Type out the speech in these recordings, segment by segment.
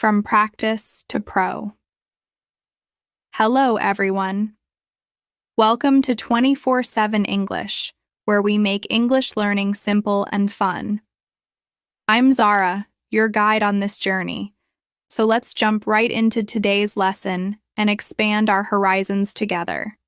from practice to pro. Hello, everyone. Welcome to 24/7 English, where we make English learning simple and fun. I'm Zara, your guide on this journey. So let's jump right into today's lesson and expand our horizons together.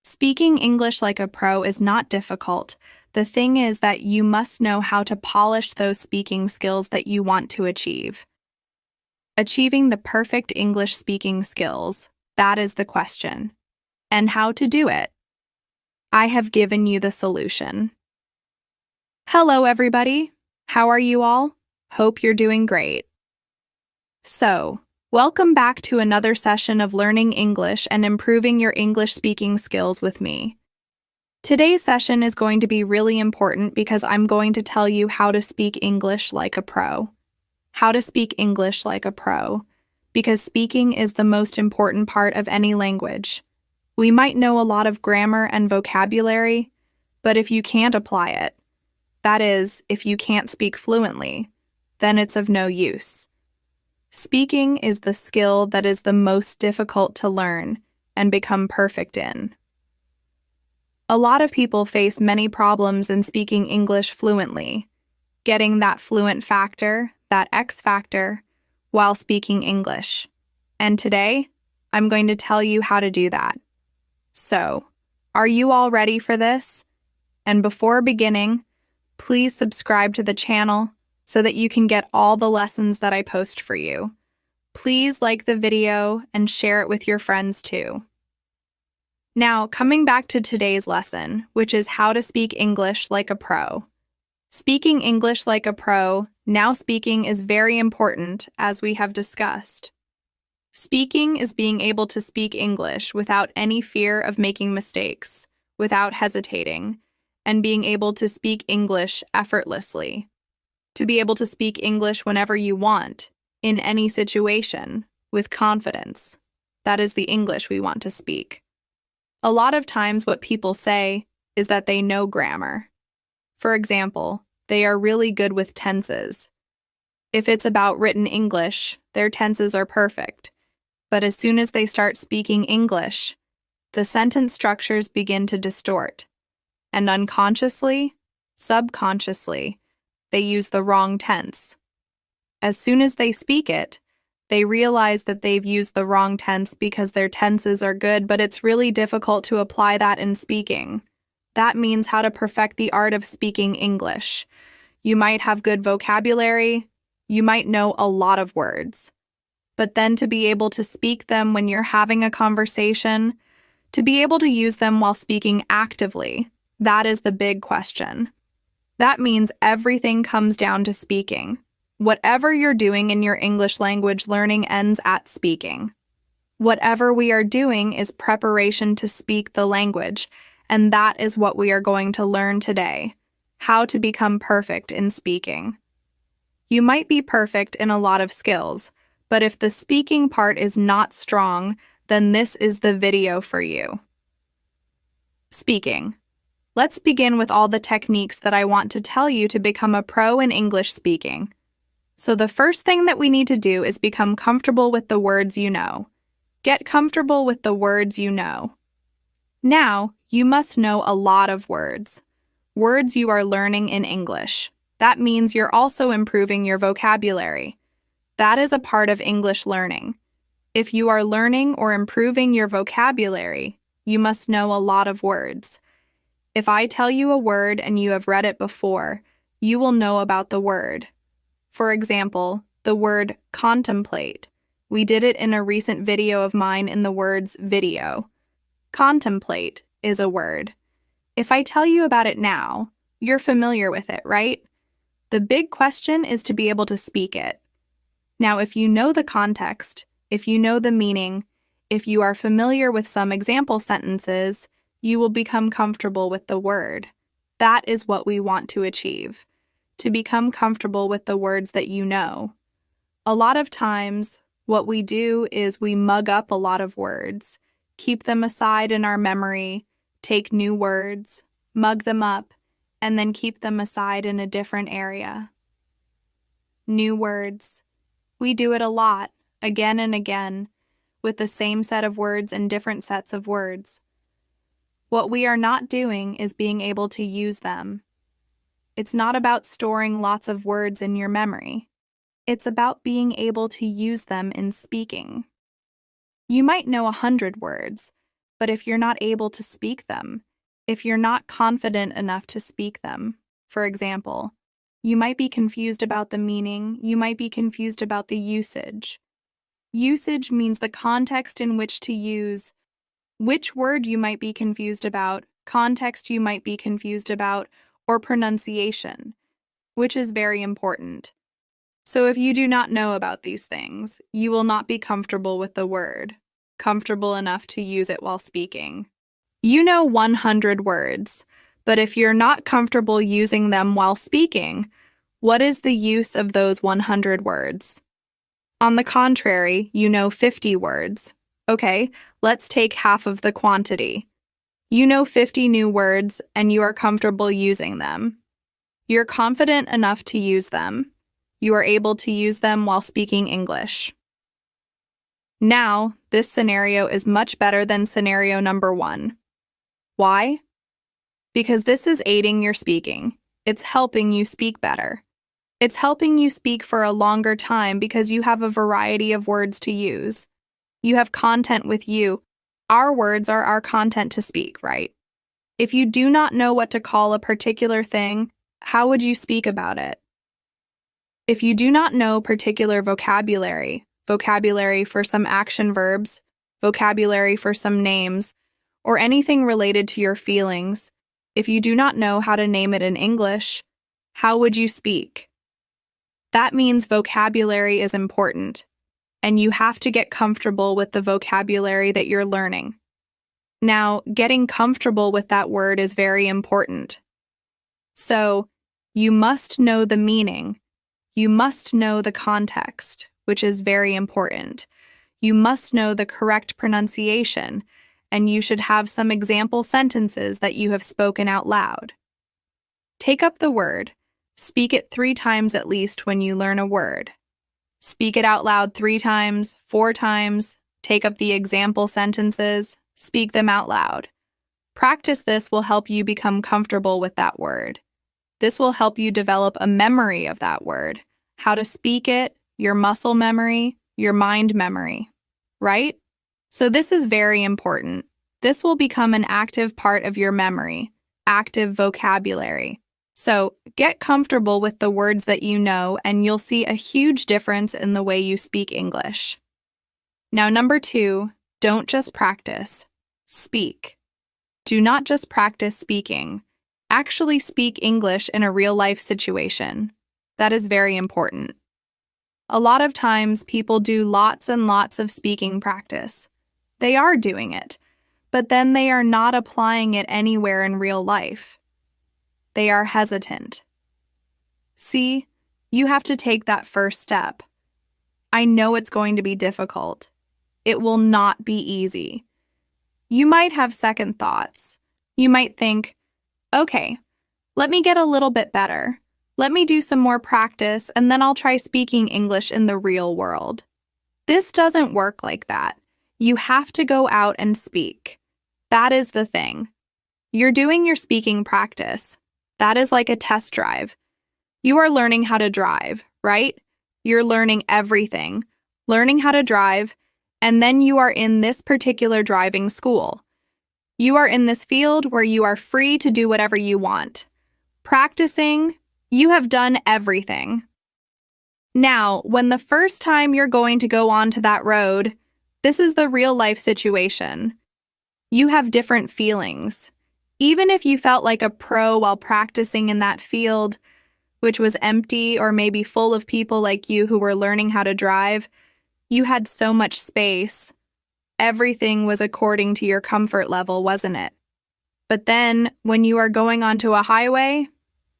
Speaking English like a pro is not difficult. The thing is that you must know how to polish those speaking skills that you want to achieve. Achieving the perfect English speaking skills, that is the question. And how to do it? I have given you the solution. Hello, everybody. How are you all? Hope you're doing great. So, welcome back to another session of learning English and improving your English speaking skills with me. Today's session is going to be really important because I'm going to tell you how to speak English like a pro. How to speak English like a pro, because speaking is the most important part of any language. We might know a lot of grammar and vocabulary, but if you can't apply it, that is, if you can't speak fluently, then it's of no use. Speaking is the skill that is the most difficult to learn and become perfect in. A lot of people face many problems in speaking English fluently, getting that fluent factor, that X factor, while speaking English. And today, I'm going to tell you how to do that. So, are you all ready for this? And before beginning, please subscribe to the channel so that you can get all the lessons that I post for you. Please like the video and share it with your friends too. Now, coming back to today's lesson, which is how to speak English like a pro. Speaking English like a pro, now speaking is very important, as we have discussed. Speaking is being able to speak English without any fear of making mistakes, without hesitating, and being able to speak English effortlessly. To be able to speak English whenever you want, in any situation, with confidence. That is the English we want to speak. A lot of times what people say is that they know grammar. For example, they are really good with tenses. If it's about written English, their tenses are perfect. But as soon as they start speaking English, the sentence structures begin to distort. And unconsciously, subconsciously, they use the wrong tense. As soon as they speak it, they realize that they've used the wrong tense because their tenses are good, but it's really difficult to apply that in speaking. That means how to perfect the art of speaking English. You might have good vocabulary, you might know a lot of words, but then to be able to speak them when you're having a conversation, to be able to use them while speaking actively, that is the big question. That means everything comes down to speaking. Whatever you're doing in your English language learning ends at speaking. Whatever we are doing is preparation to speak the language, and that is what we are going to learn today, how to become perfect in speaking. You might be perfect in a lot of skills, but if the speaking part is not strong, then this is the video for you. Speaking. Let's begin with all the techniques that I want to tell you to become a pro in English speaking. So the first thing that we need to do is become comfortable with the words you know. Get comfortable with the words you know. Now, you must know a lot of words. Words you are learning in English. That means you're also improving your vocabulary. That is a part of English learning. If you are learning or improving your vocabulary, you must know a lot of words. If I tell you a word and you have read it before, you will know about the word. For example, the word contemplate. We did it in a recent video of mine in the words video. Contemplate is a word. If I tell you about it now, you're familiar with it, right? The big question is to be able to speak it. Now, if you know the context, if you know the meaning, if you are familiar with some example sentences, you will become comfortable with the word. That is what we want to achieve. To become comfortable with the words that you know. A lot of times, what we do is we mug up a lot of words, keep them aside in our memory, take new words, mug them up, and then keep them aside in a different area. New words, We do it a lot, again and again, with the same set of words and different sets of words. What we are not doing is being able to use them. It's not about storing lots of words in your memory. It's about being able to use them in speaking. You might know 100 words, but if you're not able to speak them, if you're not confident enough to speak them, for example, you might be confused about the meaning, you might be confused about the usage. Usage means the context in which to use, which word you might be confused about, context you might be confused about, or pronunciation, which is very important. So if you do not know about these things, you will not be comfortable with the word, comfortable enough to use it while speaking. You know 100 words, but if you're not comfortable using them while speaking, what is the use of those 100 words? On the contrary, you know 50 words. Okay, let's take half of the quantity. You know 50 new words and you are comfortable using them. You're confident enough to use them. You are able to use them while speaking English. Now, this scenario is much better than scenario number 1. Why? Because this is aiding your speaking. It's helping you speak better. It's helping you speak for a longer time because you have a variety of words to use. You have content with you. Our words are our content to speak, right? If you do not know what to call a particular thing, how would you speak about it? If you do not know particular vocabulary for some action verbs, vocabulary for some names, or anything related to your feelings, if you do not know how to name it in English, how would you speak? That means vocabulary is important, and you have to get comfortable with the vocabulary that you're learning. Now, getting comfortable with that word is very important. So, you must know the meaning. You must know the context, which is very important. You must know the correct pronunciation, and you should have some example sentences that you have spoken out loud. Take up the word. Speak it 3 times at least when you learn a word. Speak it out loud 3 times, 4 times. Take up the example sentences. Speak them out loud. Practice this will help you become comfortable with that word. This will help you develop a memory of that word, how to speak it, your muscle memory, your mind memory, right? So this is very important. This will become an active part of your memory, active vocabulary. So get comfortable with the words that you know, and you'll see a huge difference in the way you speak English. Now, number 2, don't just practice. Speak. Do not just practice speaking. Actually speak English in a real-life situation. That is very important. A lot of times, people do lots and lots of speaking practice. They are doing it, but then they are not applying it anywhere in real life. They are hesitant. See, you have to take that first step. I know it's going to be difficult. It will not be easy. You might have second thoughts. You might think, okay, let me get a little bit better. Let me do some more practice, and then I'll try speaking English in the real world. This doesn't work like that. You have to go out and speak. That is the thing. You're doing your speaking practice. That is like a test drive. You are learning how to drive, right? You're learning everything, learning how to drive, and then you are in this particular driving school. You are in this field where you are free to do whatever you want. Practicing, you have done everything. Now, when the first time you're going to go onto that road, this is the real life situation. You have different feelings. Even if you felt like a pro while practicing in that field, which was empty or maybe full of people like you who were learning how to drive, you had so much space. Everything was according to your comfort level, wasn't it? But then, when you are going onto a highway,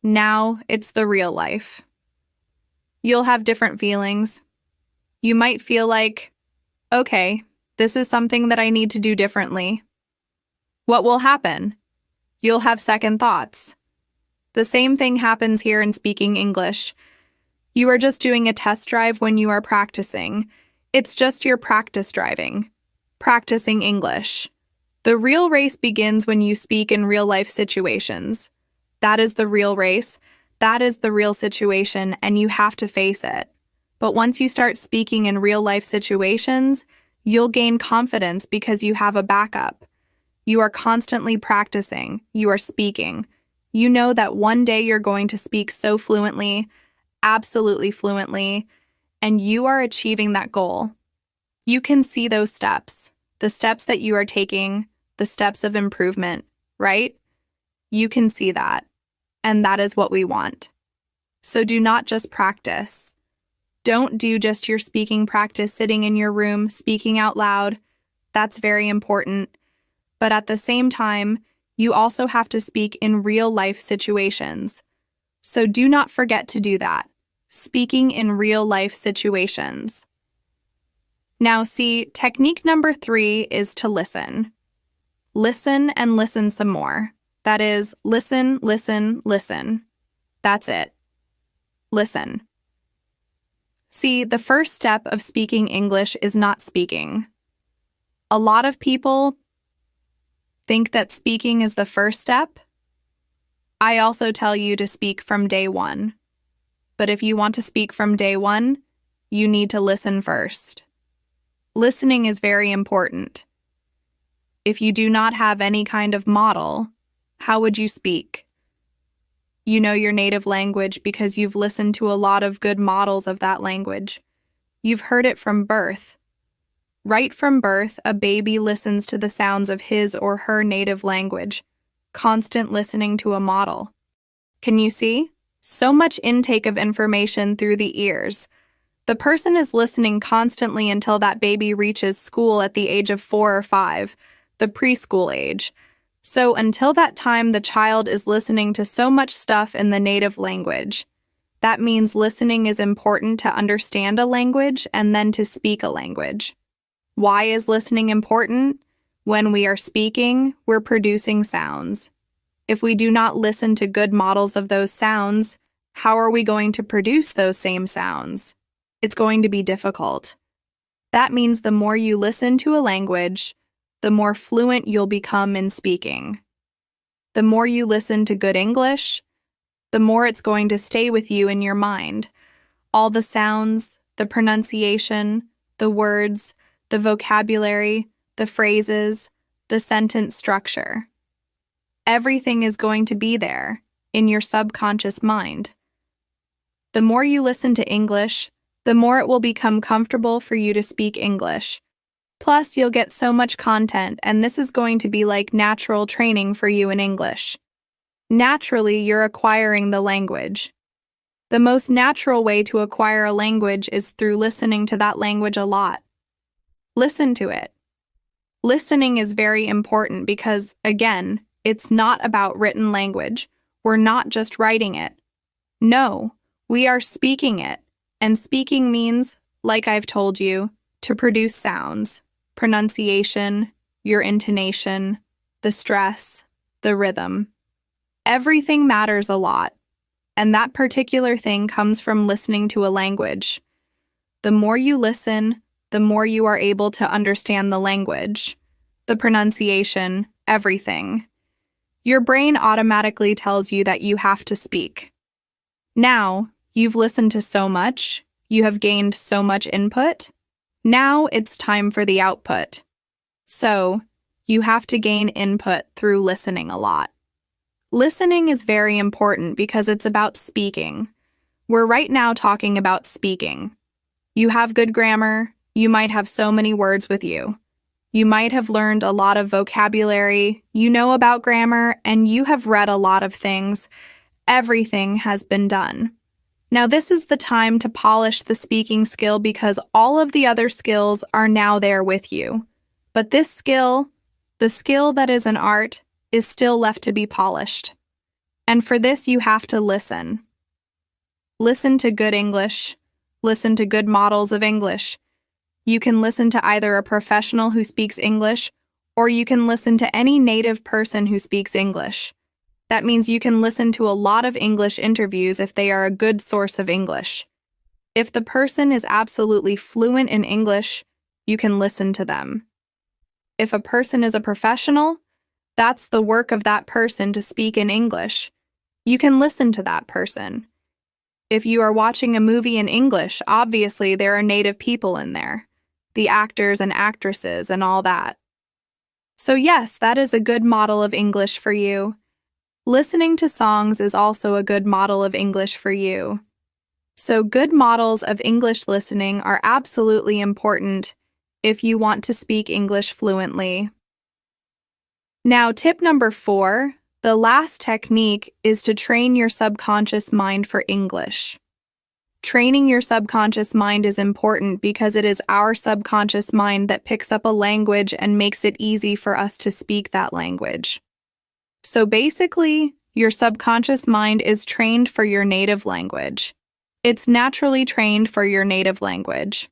now it's the real life. You'll have different feelings. You might feel like, okay, this is something that I need to do differently. What will happen? You'll have second thoughts. The same thing happens here in speaking English. You are just doing a test drive when you are practicing. It's just your practice driving. Practicing English. The real race begins when you speak in real-life situations. That is the real race. That is the real situation, and you have to face it. But once you start speaking in real-life situations, you'll gain confidence because you have a backup. You are constantly practicing. You are speaking. You know that one day you're going to speak so fluently, absolutely fluently, and you are achieving that goal. You can see those steps, the steps that you are taking, the steps of improvement, right? You can see that, and that is what we want. So do not just practice. Don't do just your speaking practice sitting in your room, speaking out loud. That's very important. But at the same time, you also have to speak in real-life situations. So do not forget to do that. Speaking in real-life situations. Now see, technique number 3 is to listen. Listen and listen some more. That is, listen, listen, listen. That's it. Listen. See, the first step of speaking English is not speaking. A lot of people think that speaking is the first step. I also tell you to speak from day one. But if you want to speak from day one, you need to listen first. Listening is very important. If you do not have any kind of model, how would you speak? You know your native language because you've listened to a lot of good models of that language. You've heard it from birth. Right from birth, a baby listens to the sounds of his or her native language, constant listening to a model. Can you see? So much intake of information through the ears. The person is listening constantly until that baby reaches school at the age of 4 or 5, the preschool age. So until that time, the child is listening to so much stuff in the native language. That means listening is important to understand a language and then to speak a language. Why is listening important? When we are speaking, we're producing sounds. If we do not listen to good models of those sounds, how are we going to produce those same sounds? It's going to be difficult. That means the more you listen to a language, the more fluent you'll become in speaking. The more you listen to good English, the more it's going to stay with you in your mind. All the sounds, the pronunciation, the words, the vocabulary, the phrases, the sentence structure. Everything is going to be there in your subconscious mind. The more you listen to English, the more it will become comfortable for you to speak English. Plus, you'll get so much content, and this is going to be like natural training for you in English. Naturally, you're acquiring the language. The most natural way to acquire a language is through listening to that language a lot. Listen to it. Listening is very important because, again, it's not about written language. We're not just writing it. No, we are speaking it. And speaking means, like I've told you, to produce sounds, pronunciation, your intonation, the stress, the rhythm. Everything matters a lot, and that particular thing comes from listening to a language. The more you listen, the more you are able to understand the language, the pronunciation, everything. Your brain automatically tells you that you have to speak. Now, you've listened to so much, you have gained so much input. Now it's time for the output. So, you have to gain input through listening a lot. Listening is very important because it's about speaking. We're right now talking about speaking. You have good grammar, you might have so many words with you. You might have learned a lot of vocabulary, you know about grammar, and you have read a lot of things. Everything has been done. Now this is the time to polish the speaking skill because all of the other skills are now there with you. But this skill, the skill that is an art, is still left to be polished. And for this you have to listen. Listen to good English. Listen to good models of English. You can listen to either a professional who speaks English, or you can listen to any native person who speaks English. That means you can listen to a lot of English interviews if they are a good source of English. If the person is absolutely fluent in English, you can listen to them. If a person is a professional, that's the work of that person to speak in English. You can listen to that person. If you are watching a movie in English, obviously there are native people in there, the actors and actresses and all that. So yes, that is a good model of English for you. Listening to songs is also a good model of English for you. So good models of English listening are absolutely important if you want to speak English fluently. Now, tip number 4, the last technique is to train your subconscious mind for English. Training your subconscious mind is important because it is our subconscious mind that picks up a language and makes it easy for us to speak that language. So basically, your subconscious mind is trained for your native language. It's naturally trained for your native language.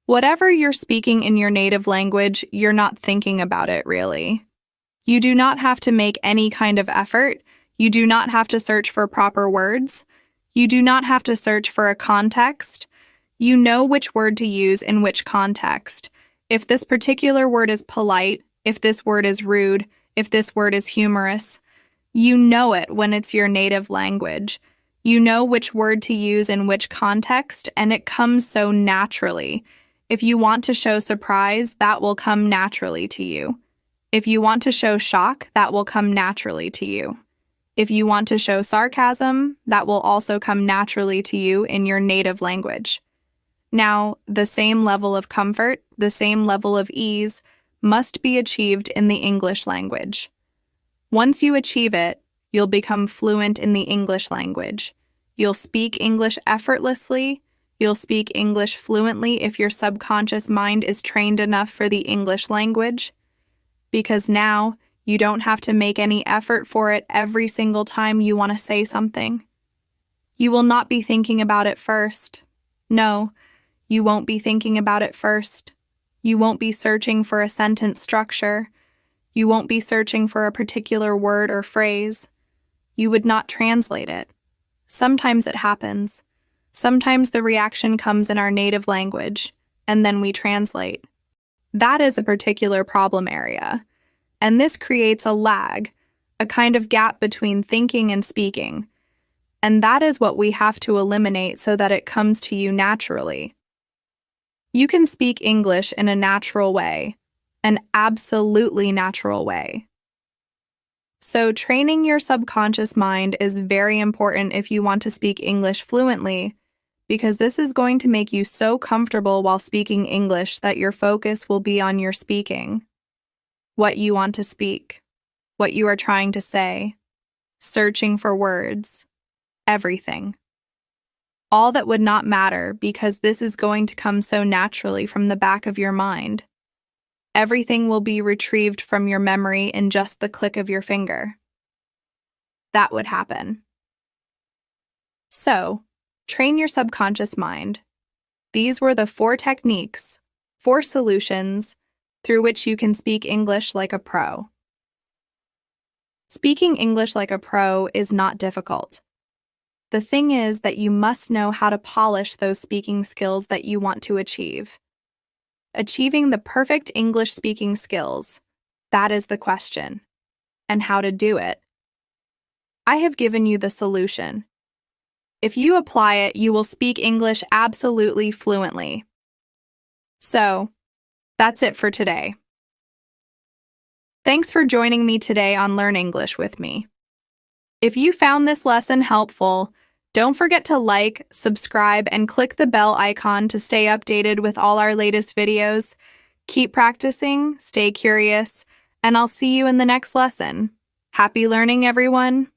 Whatever you're speaking in your native language, you're not thinking about it really. You do not have to make any kind of effort. You do not have to search for proper words. You do not have to search for a context. You know which word to use in which context. If this particular word is polite, if this word is rude, if this word is humorous, you know it when it's your native language. You know which word to use in which context, and it comes so naturally. If you want to show surprise, that will come naturally to you. If you want to show shock, that will come naturally to you. If you want to show sarcasm, that will also come naturally to you in your native language. Now, the same level of comfort, the same level of ease, must be achieved in the English language. Once you achieve it, you'll become fluent in the English language. You'll speak English effortlessly. You'll speak English fluently if your subconscious mind is trained enough for the English language. Because now, you don't have to make any effort for it every single time you want to say something. You will not be thinking about it first. No, you won't be thinking about it first. You won't be searching for a sentence structure. You won't be searching for a particular word or phrase. You would not translate it. Sometimes it happens. Sometimes the reaction comes in our native language, and then we translate. That is a particular problem area, and this creates a lag, a kind of gap between thinking and speaking, and that is what we have to eliminate so that it comes to you naturally. You can speak English in a natural way, an absolutely natural way. So training your subconscious mind is very important if you want to speak English fluently, because this is going to make you so comfortable while speaking English that your focus will be on your speaking, what you want to speak, what you are trying to say, searching for words, everything. All that would not matter because this is going to come so naturally from the back of your mind. Everything will be retrieved from your memory in just the click of your finger. That would happen. So, train your subconscious mind. These were the 4 techniques, 4 solutions, through which you can speak English like a pro. Speaking English like a pro is not difficult. The thing is that you must know how to polish those speaking skills that you want to achieve. Achieving the perfect English speaking skills, that is the question. And how to do it. I have given you the solution. If you apply it, you will speak English absolutely fluently. So, that's it for today. Thanks for joining me today on Learn English with me. If you found this lesson helpful, don't forget to like, subscribe, and click the bell icon to stay updated with all our latest videos. Keep practicing, stay curious, and I'll see you in the next lesson. Happy learning, everyone!